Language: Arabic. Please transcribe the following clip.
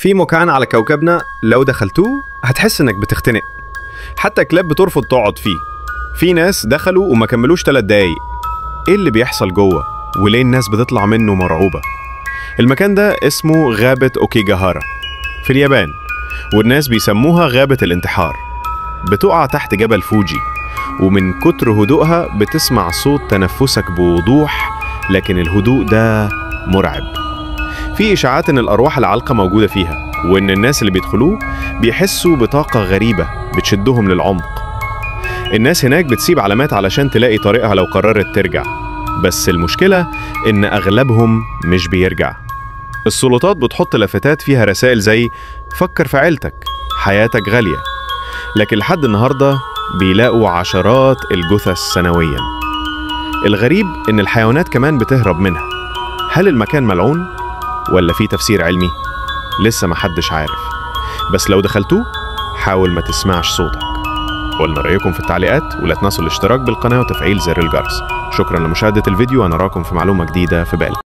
في مكان على كوكبنا لو دخلتوه هتحس انك بتختنق. حتى كلاب بترفض تقعد فيه. في ناس دخلوا وما كملوش 3 دقايق. ايه اللي بيحصل جوه وليه الناس بتطلع منه مرعوبة؟ المكان ده اسمه غابة اوكيجاهارا في اليابان، والناس بيسموها غابة الانتحار. بتقع تحت جبل فوجي، ومن كتر هدوءها بتسمع صوت تنفسك بوضوح، لكن الهدوء ده مرعب. في إشاعات إن الأرواح العالقة موجودة فيها، وإن الناس اللي بيدخلوه بيحسوا بطاقة غريبة بتشدهم للعمق. الناس هناك بتسيب علامات علشان تلاقي طريقها لو قررت ترجع، بس المشكلة إن أغلبهم مش بيرجع. السلطات بتحط لافتات فيها رسائل زي فكر في عيلتك، حياتك غالية، لكن لحد النهاردة بيلاقوا عشرات الجثث سنويا. الغريب إن الحيوانات كمان بتهرب منها. هل المكان ملعون؟ ولا في تفسير علمي؟ لسه محدش عارف، بس لو دخلتوه حاول ما تسمعش صوتك. قولنا رأيكم في التعليقات، ولا تنسوا الاشتراك بالقناة وتفعيل زر الجرس. شكرا لمشاهدة الفيديو، ونراكم في معلومة جديدة في بالي.